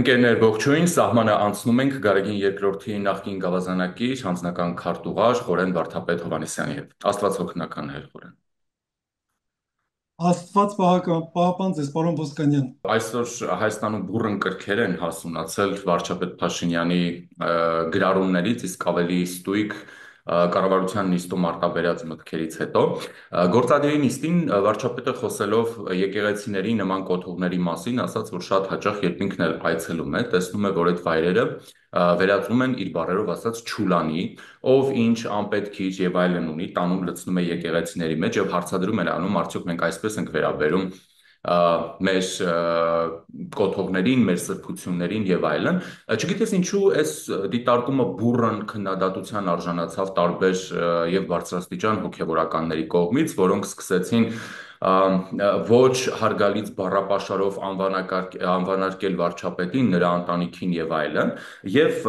Ընկերներ ողջույն, սահմանը անցնում ենք Գարեգին երկրորդի նախկին գավազանակիր հանձնական քարտուղար Խորեն Վարդապետ Հովհաննիսյանի հետ։ Աստված օգնական հեր Խորեն։ Աստված պահապան ձեզ, պարոն Ոսկանյան։ Այսօր Հայաստանում բուռն կրքեր են հասունացել վարչապետ Փաշինյանի գրառումներից, իսկ ավելի ստույգ կառավարության նիստում արտաբերած մտքերից հետո գործադիրի նիստին վարչապետը խոսելով եկեղեցիների նման կոթողների մասին ասաց, որ շատ հաճախ երբ ինքն էլ այցելում է, տեսնում է, որ այդ վայրերը վերածվում են իր բառերով ասած չուլանի, ով ինչ անպետքիչ եւ այլն ունի, տանում լցնում է եկեղեցիների մեջ եւ հարցադրում են անում, արդյոք մենք այսպես ենք վերաբերում մեր կոթողներին, մեր սրբություններին եւ այլն։ Չգիտես ինչու այս դիտարկումը բուռն քննադատության արժանացավ տարբեր եւ բարձրաստիճան հոգեվորականների կողմից, որոնք սկսեցին ոչ հարգալից բառապաշարով անվանակարգել վարչապետին, նրա ընտանիքին եւ այլն, եւ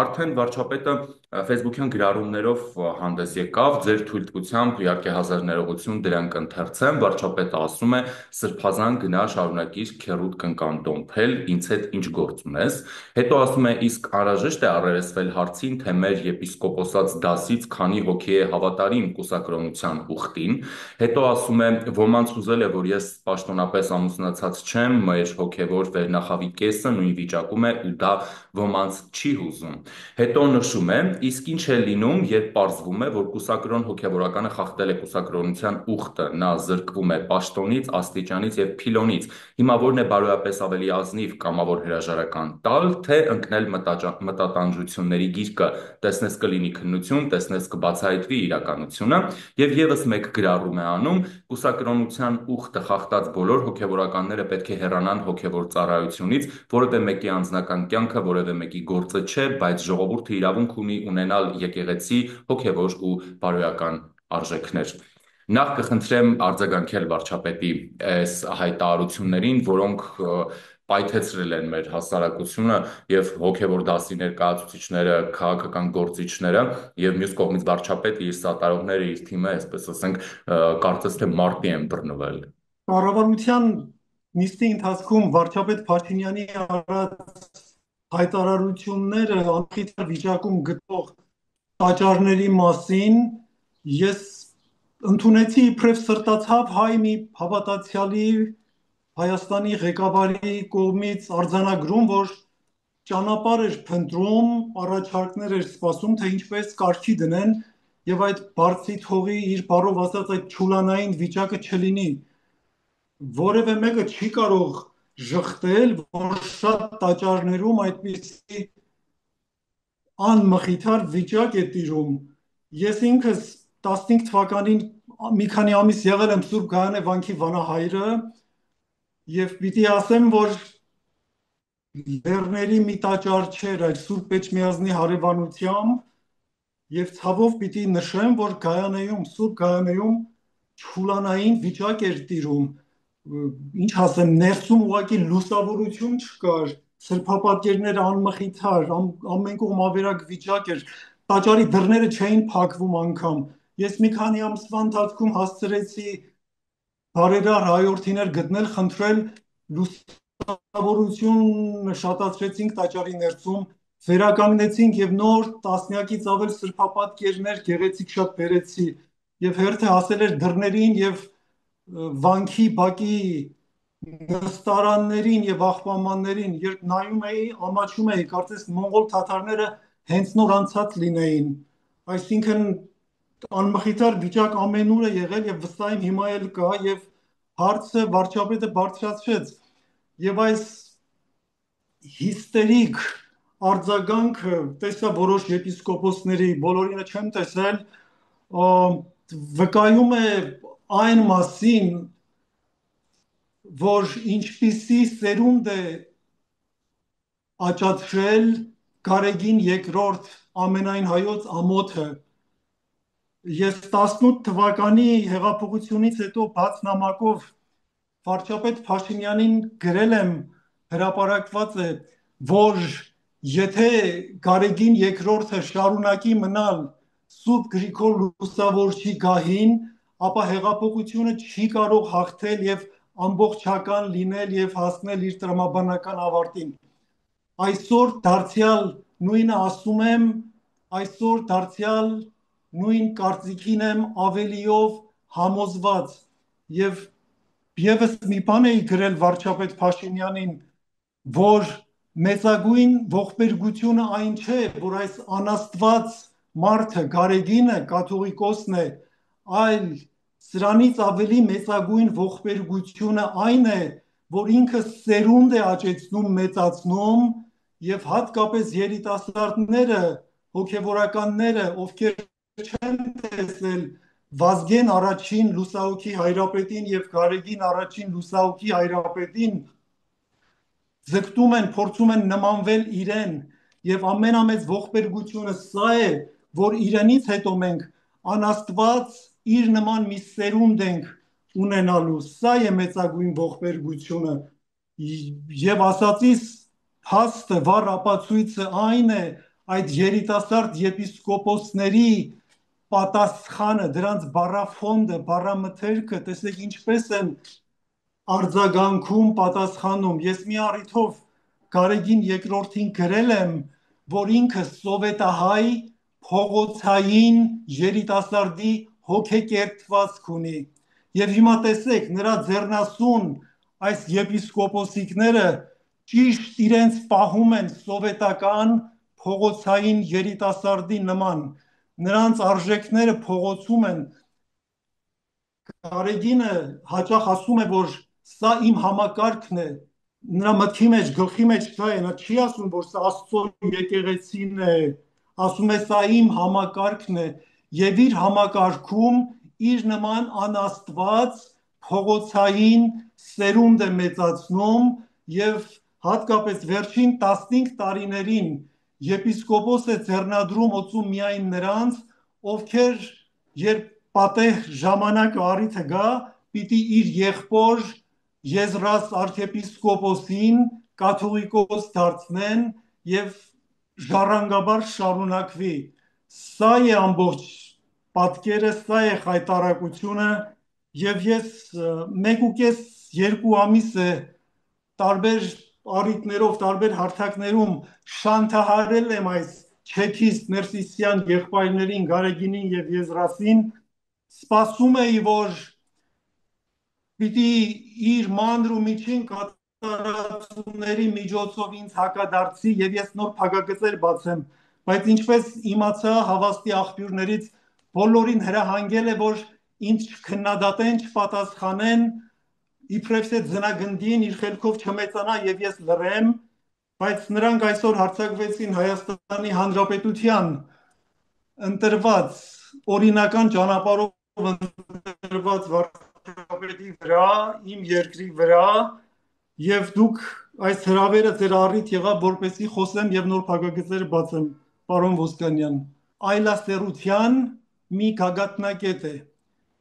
արդեն վարչապետը Facebook-յան գրառումներով հանդես եկավ, ձեր թույլտվությամբ իհարկե հազար ներողություն դրանք ընթերցեմ, վարչապետը ասում է սրբազան գնա շարունակիր քերուդ կնկան դոմփել, ինձ հետ ինչ գործ ունես, հետո ասում է իսկ անհրաժեշտ է առերեսվել հարցին, թե մեր եպիսկոպոսած դասից քանի հոգի է հավատարիմ կուսակրոնության ուխտին, հետո ասում է ոմանց ուզել է, որ ես պաշտոնապես ամուսնացած չեմ, մեր հոգևոր վերնախավի կեսը նույն վիճակում է ու դա ոմանց չի հուզում, հետո նշում է իսկ ինչ է լինում, երբ պարզվում է, որ կուսակրոն հոգևորականը խախտել է կուսակրոնության ուխտը, նա զրկվում է պաշտոնից, աստիճանից եւ փիլոնից։ Հիմա որն է բարոյապես ավելի ազնիվ կամավոր հրաժարական տալ, թե ընկնել մտատանջությունների գիրկը, տեսնես կլինի քննություն, տեսնես կբացահայտվի իրականությունը, եւ եւս մեկ գրառում է անում, կուսակրոնության ուխտը խախտած բոլոր հոգևորականները պետք է հեռանան հոգևոր ծառայությունից, որևէ մեկի անձնական կյանքը, որևէ մեկի գործը չէ, բայց ժողովուրդը իրավունք ունի ունենալ եկեղեցի հոգևոր ու բարոյական արժեքներ։ Նախ կխնդրեմ արձագանքել վարչապետի այս հայտարարություններին, որոնք պայթեցրել են մեր հասարակությունը եւ հոգևոր դասի ներկայացուցիչները, քաղաքական գործիչները եւ մյուս կողմից վարչապետը իր սատարողները, իր թիմը, այսպես ասենք, կարծես թե մարտի են բռնվել։ Կառավարության նիստի ընթացքում վարչապետ Փաշինյանի արած հայտարարությունները անխիթար վիճակում գտող տաճարների մասին ես ընդունեցի իբրև սրտացավ հայ մի հավատացյալի Հայաստանի ղեկավարի կողմից արձանագրում, որ ճանապարհ էր փնտրում, առաջարկներ էր սպասում, թե ինչպես կարգի դնեն եւ այդ բարձի թողի իր բառով ասած այդ չուլանային վիճակը չլինի։ Որևէ մեկը չի կարող ժխտել, որ շատ տաճարներում այդպիսի անմխիթար վիճակ է տիրում։ Ես ինքս 15 թվականին մի քանի ամիս եղել եմ Սուրբ Գայանե վանքի վանահայրը եւ պիտի ասեմ, որ Լեռների մի տաճար չէր, այլ Սուրբ Էջմիածնի հարևանությամբ եւ ցավով պիտի նշեմ, որ Գայանեում, Սուրբ Գայանեում չուլանային վիճակ էր տիրում, ինչ ասեմ, ներսում ուղղակի լուսավորություն չկար, սրբապատկերները անմխիթար, ամեն կողմ ավերակ վիճակ էր, տաճարի դռները չէին փակվում անգամ։ Ես մի քանի ամսվա ընթացքում հասցրեցի բարերար հայորդիներ գտնել, խնդրել լուսավորություն շատացրեցինք տաճարի ներսում, վերականգնեցինք եւ նոր տասնյակից ավել սրբապատկերներ գեղեցիկ շատ բերեցի եւ հերթը հասել էր դռներին եւ վանքի բակի նստարաններին եւ աղբամաններին, երբ նայում էի, ամաչում էի, կարծես մոնղոլ թաթարները հենց նոր անցած լինեին, այսինքն անմխիթար վիճակ ամենուր է եղել եւ վստահ եմ հիմա էլ կա եւ հարցը վարչապետը բարձրացրեց եւ այս հիստերիկ արձագանքը տեսա որոշ եպիսկոպոսների, բոլորինը չեմ տեսել, վկայում է այն մասին, որ ինչպիսի սերունդ է աճացրել Գարեգին երկրորդ ամենայն հայոց ամոթը։ Ես 18 թվականի հեղափոխությունից հետո բաց նամակով վարչապետ Փաշինյանին գրել եմ, հրապարակված է, որ եթե Գարեգին երկրորդը շարունակի մնալ Սուրբ Գրիգոր Լուսավորչի գահին, ապա հեղափոխությունը չի կարող հաղթել եւ ամբողջական լինել եւ հասնել իր տրամաբանական ավարտին։ այսօր դարձյալ նույնը ասում եմ, այսօր դարձյալ նույն կարծիքին եմ ավելիով համոզված եւ եւս մի բան էի գրել վարչապետ Փաշինյանին, որ մեծագույն ողբերգությունը այն չէ, որ այս անաստված մարդը, Գարեգինը, կաթողիկոսն է, այլ սրանից ավելի մեծագույն ողբերգությունը այն է, որ ինքը սերունդ է աճեցնում, մեծացնում եւ հատկապես երիտասարդները, հոգեվորականները, ովքեր չեն տեսել Վազգեն առաջին լուսահոգի Հայրապետին եւ Գարեգին առաջին լուսահոգի Հայրապետին, ձգտում են, փորձում են նմանվել իրեն եւ ամենամեծ ողբերգությունը սա է, որ իրենից հետո մենք անաստված իր նման մի սերունդ ենք ունենալու, սա է մեծագույն ողբերգությունը եւ ասածիս փաստը, վառ ապացույցը այն է, այդ երիտասարդ եպիսկոպոսների պատասխանը, դրանց բառաֆոնդը, բառամթերքը, տեսեք ինչպես են արձագանքում, պատասխանում։ Ես մի առիթով Գարեգին երկրորդին գրել եմ, որ ինքը սովետահայ փողոցային երիտասարդի հոգեկերտվածք ունի։ Եվ հիմա տեսեք, նրա ձեռնասուն այս եպիսկոպոսիկները ճիշտ իրենց պահում են սովետական փողոցային երիտասարդի նման, նրանց արժեքները փողոցում են։ Գարեգինը հաճախ ասում է, որ սա իմ համակարգն է, նրա մտքի մեջ, գլխի մեջ դա է, նա չի ասում, որ սա Աստծո եկեղեցին է, ասում է սա իմ համակարգն է եւ իր համակարգում իր նման անաստված փողոցային սերունդ է մեծացնում եւ հատկապես վերջին 15 տարիներին եպիսկոպոս է ձեռնադրում օծում միայն նրանց, ովքեր երբ պատեհ ժամանակը առիթը գա, պիտի իր եղբոր Եզրաս arczepiskopos-ին կաթողիկոս դարձնեն եւ ժառանգաբար շարունակվի։ Սա է ամբողջ պատկերը, սա է խայտարակությունը եւ ես 1.5-2 ամիս է տարբեր առիթներով, տարբեր հարթակներում շանթահարել եմ այս չեքիստ ներսիսյան եղբայրներին, Գարեգինին եւ Եզրասին, սպասում էի, որ պիտի իր մանր ու միջին կատարածությունների միջոցով ինձ հակադարձի եւ ես նոր փակագծեր բացեմ, բայց ինչպես իմացա հավաստի աղբյուրներից, բոլորին հրահանգել է, որ ինձ չքննադատեն, չպատասխանեն, իբրև թե ձնագնդին իր խելքով չմեծանա եւ ես լռեմ, բայց նրանք այսօր հարձակվեցին Հայաստանի Հանրապետության ընտրված օրինական ճանապարհով ընտրված վարչապետի վրա, իմ երկրի վրա եւ դուք այս հրավերը ձեր առիթ եղավ, որպեսզի խոսեմ եւ նոր փակագծեր բացեմ, պարոն Ոսկանյան։ Այլասերության մի գագաթնակետ է։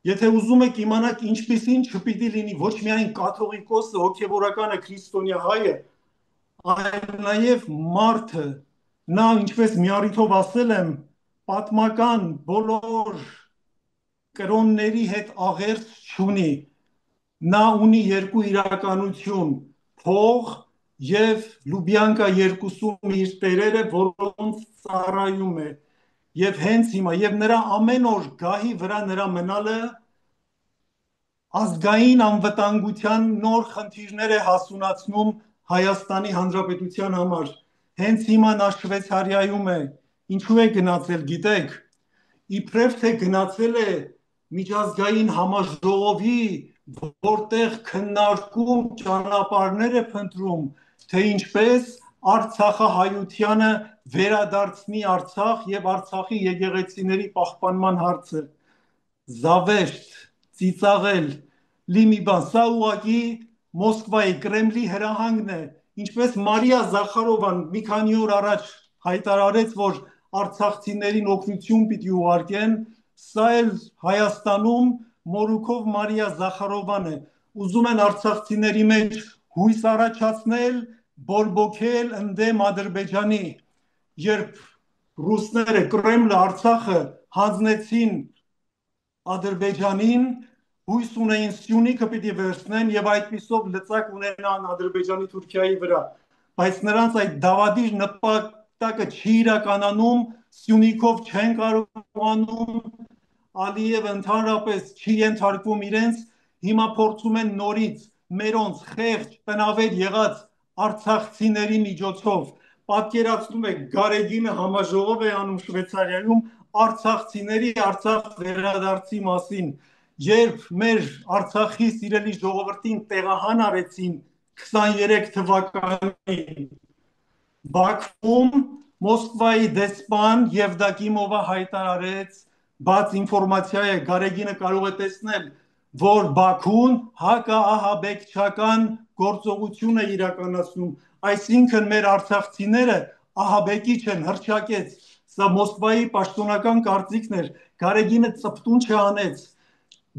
Եթե ուզում եք իմանալ ինչպիսին չպիտի լինի ոչ միայն կաթողիկոսը, հոգևորականը, քրիստոնյա հայը, այլ նաև մարդը, նա ինչպես մի առիթով ասել եմ, պատմական բոլոր կրոնների հետ աղերս չունի, նա ունի երկու իրականություն, փող եւ Լուբյանկա երկուսում իր տերերը, որոնց ծառայում է։ Եվ հենց հիմա, եւ նրա ամեն օր գահի վրա նրա մնալը ազգային անվտանգության նոր խնդիրներ է հասունացնում Հայաստանի Հանրապետության համար։ Հենց հիմա նա Շվեյցարիայում է, ինչու է գնացել, գիտեք, իբրև թե գնացել է միջազգային համաժողովի, որտեղ քննարկում ճանապարհներ է փնտրում, թե ինչպես Արցախահայությանը վերադարձնի Արցախ եւ Արցախի եկեղեցիների պահպանման հարցը։ Զավեշտ, ծիծաղել, լի մի բան, սա ուղղակի Մոսկվայի Կրեմլի հրահանգն է, ինչպես Մարիա Զախարովան մի քանի օր առաջ հայտարարեց, որ արցախցիներին օգնություն պիտի ուղարկեն, սա էլ Հայաստանում մորուքով Մարիա Զախարովան է, ուզում են արցախցիների մեջ հույս առաջացնել, բորբոքել ընդդեմ Ադրբեջանի, երբ ռուսները Կրեմլը Արցախը հանձնեցին Ադրբեջանին, հույս ունեին Սյունիքը պիտի վերցնեն եւ այդպիսով լծակ ունենան Ադրբեջանի Թուրքիայի վրա, բայց նրանց այդ դավադիր նպատակը չի իրականանում, Սյունիքով չեն կարողանում, Ալիևը ընդհանրապես չի ենթարկվում իրենց, հիմա փորձում են նորից մերոնց խեղճ տնավեր եղած արցախցիների միջոցով պատկերացնում եք Գարեգինը համաժողով է անում Շվեյցարիայում արցախցիների Արցախ վերադարձի մասին, երբ մեր Արցախի սիրելի ժողովրդին տեղահան արեցին 23 թվականին Բաքվում Մոսկվայի դեսպան Եվդակիմովը հայտարարեց, բաց ինֆորմացիա է, Գարեգինը կարող է տեսնել, որ Բաքուն հակաահաբեկչական գործողություն է իրականացնում, այսինքն մեր արցախցիները ահաբեկիչ են, հռչակեց, սա Մոսկվայի պաշտոնական կարծիքն էր, Գարեգինը ծպտուն չանեց,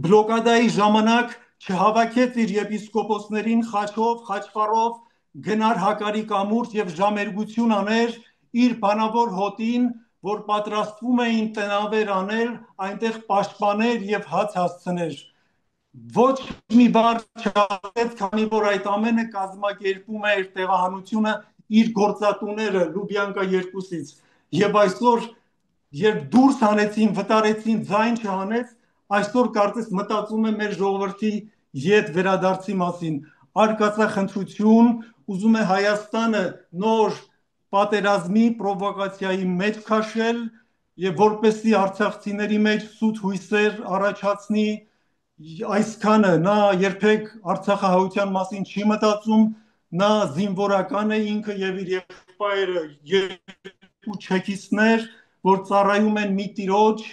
բլոկադայի ժամանակ չհավաքեց իր եպիսկոպոսներին խաչով, խաչվառով, գնար Հակարի կամուրջ եւ ժամերգություն աներ իր բանավոր հոտին, որ պատրաստվում էին տնավեր անել, այնտեղ պաշտպաներ եւ հաց հասցներ։ Ոչ մի բառ չասեց, քանի որ այդ ամենը կազմակերպում էր տեղահանությունը իր գործատուները Լուբյանկա 2-ից։ Եվ այսօր, երբ դուրս հանեցին, վտարեցին, ձայն չհանեց, այսօր կարծես մտածում է մեր ժողովրդի ետ վերադարձի մասին։ Արկածախնդրություն, ուզում է Հայաստանը նոր պատերազմի պրովոկացիայի մեջ քաշել եւ որպեսզի արցախցիների մեջ սուտ հույսեր առաջացնի, այսքանը նա երբեք Արցախահայության մասին չի մտածում, նա զինվորական է ինքը եւ իր եղբայրը երկու չեկիստներ, որ ծառայում են մի տիրոջ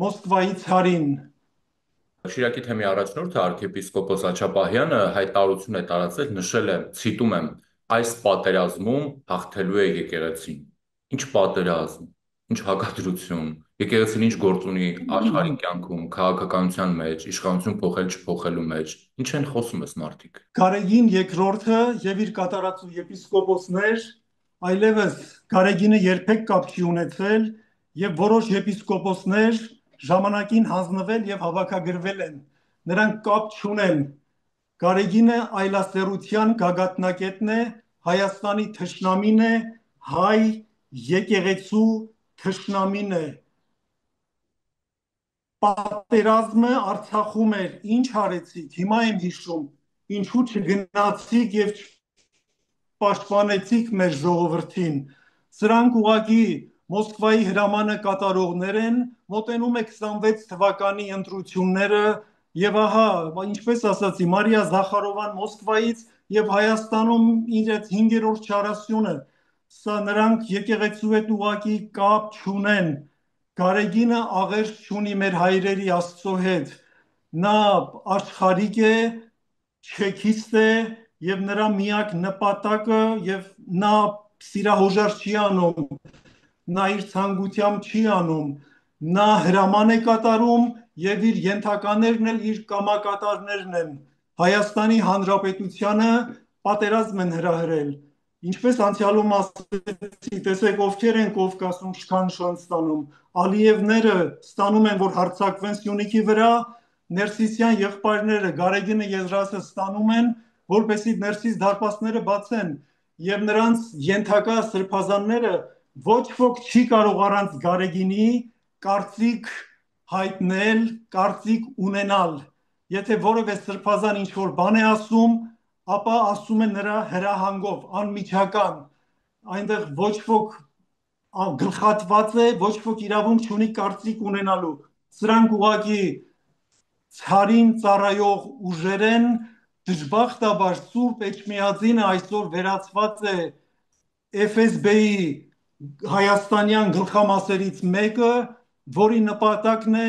Մոսկվայի ցարին։ Շիրակի թեմի առաջնորդը arczepiskopos Աչապահյանը հայտարարություն է տարածել, նշել է, ցիտում եմ, այս պատերազմում հաղթելու է եկեղեցին։ Ինչ պատերազմ, ինչ հակադրություն, եկեղեցին ինչ գործ ունի աշխարհի կյանքում, քաղաքականության մեջ, իշխանություն փոխել չփոխելու մեջ, ինչ են խոսում այս մարդիկ։ Գարեգին երկրորդը եւ իր կատարածու եպիսկոպոսներ այլևս Գարեգինը երբեք կապ չի ունեցել եւ որոշ եպիսկոպոսներ ժամանակին հանձնվել եւ հավաքագրվել են։ Նրանք կապ չունեն։ Գարեգինը այլասերության գագաթնակետն է, Հայաստանի թշնամին է, հայ եկեղեցու թշնամին է։ Պատերազմը Արցախում էր, ինչ արեցիք, հիմա եմ հիշում, ինչու չգնացիք եւ պաշտպանեցիք մեր ժողովրդին։ Սրանք ուղղակի Մոսկվայի հրամանը կատարողներ են, մոտենում է 26 թվականի ընտրությունները եւ ահա, ինչպես ասացի, Մարիա Զախարովան Մոսկվայից եւ Հայաստանում իր 5-րդ չարասյունը, սա նրանք եկեղեցու հետ ուղղակի կապ չունեն։ Գարեգինը աղերս չունի մեր հայրերի Աստծո հետ։ Նա աշխարհիկ է, չեքիստ է եւ նրա միակ նպատակը եւ նա սիրահոժար չի անում, նա իր ցանկությամբ չի անում, նա հրաման է կատարում եւ իր ենթականերն էլ իր կամակատարներն են։ Հայաստանի Հանրապետությանը պատերազմ են հրահրել։ Ինչպես անցյալում ասեցի, տեսեք ովքեր են Կովկասում շքանշան ստանում։ Ալիևները ստանում են, որ հարձակվեն Սյունիքի վրա, Ներսիսյան եղբայրները Գարեգինը եզրածը ստանում են, որպեսզի Ներսիս դարպասները բացեն եւ նրանց ենթակա սրբազանները ոչ ոք չի կարող առանց Գարեգինի կարծիք հայտնել, կարծիք ունենալ։ Եթե որևէ սրբազան ինչ որ բան է ասում, ապա ասում է նրա հրահանգով, անմիջական։ Այնտեղ ոչ ոք գլխատված է, ոչ ոք իրավունք չունի կարծիք ունենալու։ Սրանք ուղղակի ցարին ծառայող ուժեր են, դժբախտաբար Սուրբ Էջմիածինը այսօր վերածված է FSB-ի հայաստանյան գլխամասերից մեկը, որի նպատակն է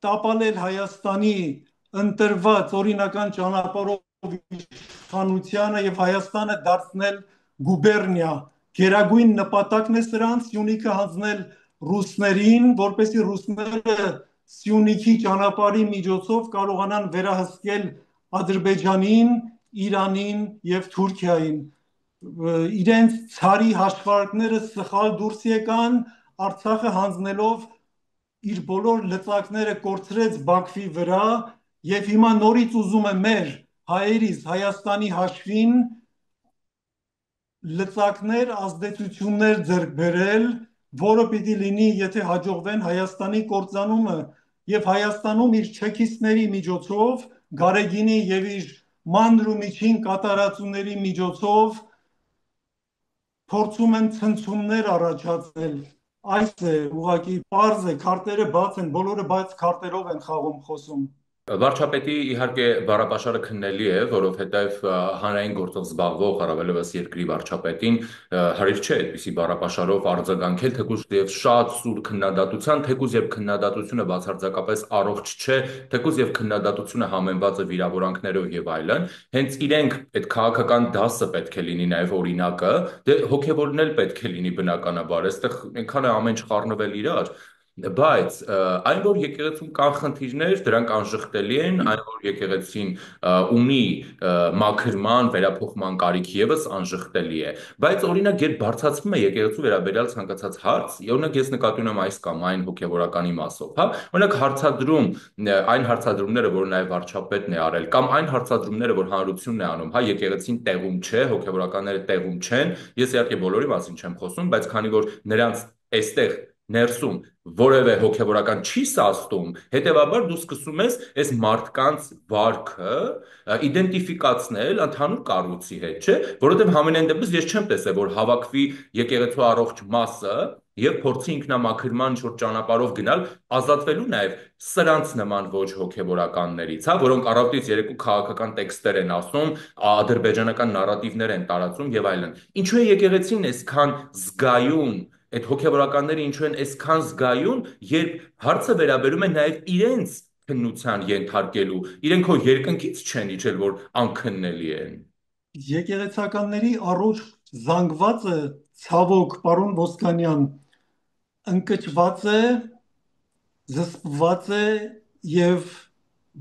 տապալել Հայաստանի ընտրված օրինական ճանապարհով իշխանությանը եւ Հայաստանը դարձնել գուբերնիա։ Գերագույն նպատակն է սրանց Սյունիքը հանձնել ռուսներին, որպեսզի ռուսները Սյունիքի ճանապարհի միջոցով կարողանան վերահսկել Ադրբեջանին, Իրանին եւ Թուրքիային։ Իրենց ցարի հաշվարկները սխալ դուրս եկան, Արցախը հանձնելով իր բոլոր լծակները կորցրեց Բաքվի վրա եւ հիմա նորից ուզում է մեր հայերիս Հայաստանի հաշվին լծակներ, ազդեցություններ ձեռք բերել, որը պիտի լինի, եթե հաջողվեն Հայաստանի կործանումը եւ Հայաստանում իր չեքիստների միջոցով, Գարեգինի եւ իր մանր ու միջին կատարածուների միջոցով փորձում են ցնցումներ առաջացնել։ Այս է ուղղակի պարզ է, քարտերը բաց են, բոլորը բաց քարտերով են խաղում խոսում։ Վարչապետի իհարկե բառապաշարը քննելի է, որովհետև հանրային գործով զբաղվող առավելևս երկրի վարչապետին հարիր չէ այդպիսի բառապաշարով արձագանքել, թեկուզ եւ շատ սուր քննադատության, թեկուզ եւ քննադատությունը բացարձակապես առողջ չէ, թեկուզ եւ քննադատությունը համեմված է վիրավորանքներով եւ այլն, հենց իրենք այդ քաղաքական դասը պետք է լինի նաեւ օրինակը, դե հոգեվորն էլ պետք է լինի բնականաբար, այստեղ այնքան է ամեն ինչ խառնվել իրար, բայց այն որ եկեղեցում կան խնդիրներ, դրանք անժխտելի են, այն որ եկեղեցին ունի մաքրման, վերափոխման կարիք եւս անժխտելի է, բայց օրինակ երբ բարձրացվում է եկեղեցու վերաբերյալ ցանկացած հարց, օրինակ ես նկատի ունեմ այս կամ այն հոգեվորականի մասով, հա, օրինակ հարցադրում, այն հարցադրումները, որ նաեւ վարչապետն է արել, կամ այն հարցադրումները, որ հանրությունն է անում, հա, եկեղեցին տեղում չէ, հոգեվորականները տեղում չեն, ես իհարկե բոլորի մասին չեմ խոսում, բայց քանի որ նրանց այստեղ ներսում որևէ հոգևորական չի սաստում, հետևաբար դու սկսում ես այս մարդկանց վարքը իդենտիֆիկացնել ընդհանուր կառույցի հետ, չէ՞, որովհետև համենայն դեպս ես չեմ տեսել, որ հավաքվի եկեղեցու առողջ մասը եւ փորձի ինքնամաքրման ինչ-որ ճանապարհով գնալ, ազատվելու նաեւ սրանց նման ոչ հոգևորականներից, հա, որոնք առավոտից երեկո քաղաքական տեքստեր են ասում, ադրբեջանական նարատիվներ են տարածում եւ այլն։ Ինչու է եկեղեցին այսքան զգայուն այդ հոգևորականները ինչու են այսքան զգայուն, երբ հարցը վերաբերում է նաև իրենց քննության ենթարկելու, իրենք հո երկնքից չեն իջել, որ անքննելի են։ Եկեղեցականների առողջ զանգվածը, ցավոք, պարոն Ոսկանյան, ընկճված է, զսպված է եւ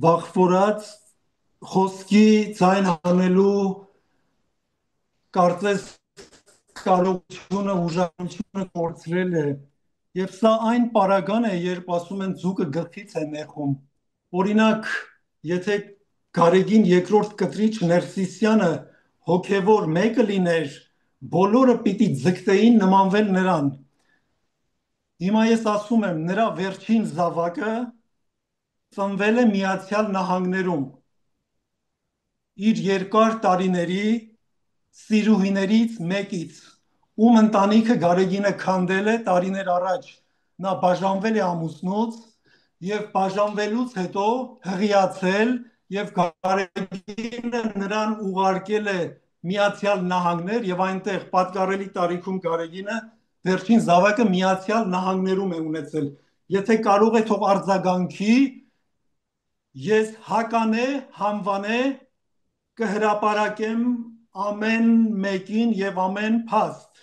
վախվորած խոսքի ձայն հանելու կարծես կարողությունը, ուժեղությունը կորցրել է։ Եվ սա այն պարագան է, երբ ասում են ձուկը գլխից է նեղում։ Օրինակ, եթե Գարեգին երկրորդ կտրիչ Ներսիսյանը հոգևոր մեկը լիներ, բոլորը պիտի ձգտեին նմանվել նրան։ Հիմա ես ասում եմ, նրա վերջին զավակը ծնվել է Միացյալ Նահանգներում։ Իր երկար տարիների սիրուհիներից մեկից, ում ընտանիքը Գարեգինը քանդել է տարիներ առաջ, նա բաժանվել է ամուսնուց եւ բաժանվելուց հետո հղիացել եւ Գարեգինը նրան ուղարկել է Միացյալ Նահանգներ եւ այնտեղ պատկառելի տարիքում Գարեգինը վերջին զավակը Միացյալ Նահանգներում է ունեցել։ Եթե կարող է թող արձագանքի, ես հականե, համվանե կհրապարակեմ ամեն մեկին եւ ամեն փաստ։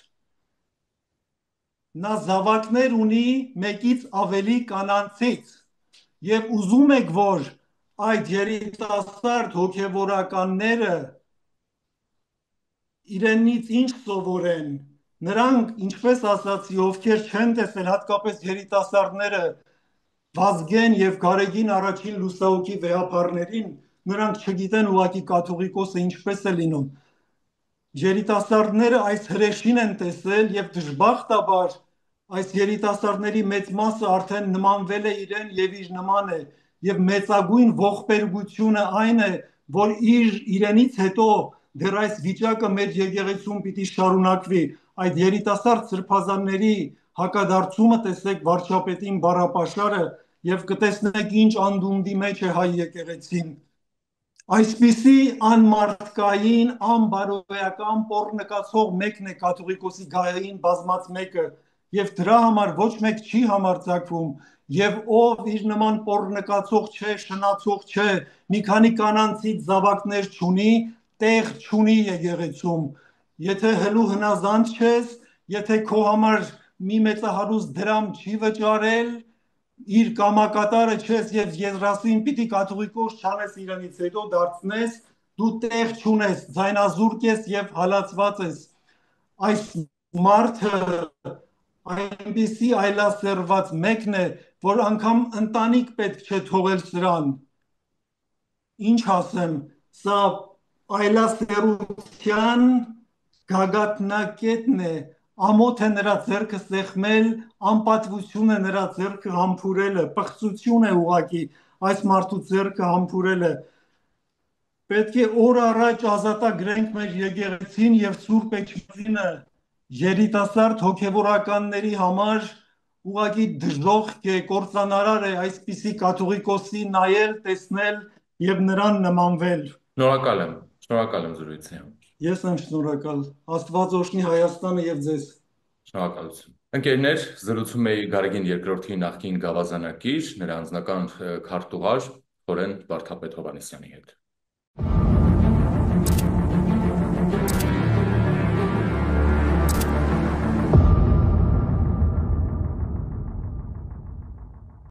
Նա զավակներ ունի մեկից ավելի կանանցից եւ ուզում եք, որ այդ երիտասարդ հոգեվորականները իրենից ինչ սովորեն, նրանք, ինչպես ասացի, ովքեր չեն տեսել հատկապես երիտասարդները Վազգեն եւ Գարեգին առաջին լուսահոգի վեհապարներին, նրանք չգիտեն ուղղակի կաթողիկոսը ինչպես է լինում։ Երիտասարդները այս հրեշին են տեսել եւ դժբախտաբար այս երիտասարդների մեծ մասը արդեն նմանվել է իրեն եւ իր նման է եւ մեծագույն ողբերգությունը այն է, որ իրենից հետո դեռ այս վիճակը մեր եկեղեցում պիտի շարունակվի։ Այդ երիտասարդ սրբազանների հակադարձումը տեսեք վարչապետին բառապաշարը եւ կտեսնեք ինչ անդունդի մեջ է հայ եկեղեցին։ Այսպիսի անմարդկային, անբարոյական պոռնկացող մեկն է կաթողիկոսի գահային բազմած մեկը եւ դրա համար ոչ մեկ չի համարձակվում եւ ով իր նման պոռնկացող չէ, շնացող չէ, մի քանի կանանցից զավակներ չունի, տեղ չունի եկեղեցում։ Եթե հլու հնազանդ չես, եթե քո համար մի մեծահարուստ դրամ չի վճարել, իր կամակատարը չես եւ եզրասին պիտի կաթողիկոս չանես իրանից հետո դարձնես, դու տեղ չունես, ձայնազուրկ ես եւ հալածված ես։ Այս մարդը այնպիսի այլասերված մեկն է, որ անգամ ընտանիք պետք չէ թողել սրան։ Ինչ ասեմ, սա այլասերության գագաթնակետն է, ամոթ է նրա ձեռքը սեղմել, անպատվություն է նրա ձեռքը համբուրելը, պղծություն է ուղակի այս մարդու ձեռքը համբուրելը։ Պետք է օր առաջ ազատագրենք մեր եկեղեցին եւ Սուրբ Էջմիածինը երիտասարդ հոգևորականների համար ուղղակի դժոխք է, կործանարար է այսպիսի կաթողիկոսի նայել, տեսնել եւ նրան նմանվել։ Շնորհակալ եմ զրույցի համար։ Ես եմ շնորհակալ։ Աստված օրհնի Հայաստանը եւ ձեզ։ Շնորհակալություն։ Ընկերներ, զրուցում էի Գարեգին երկրորդի նախկին գավազանակիր, նրա անձնական քարտուղար Խորեն Վարդապետ Հովհաննիսյանի հետ։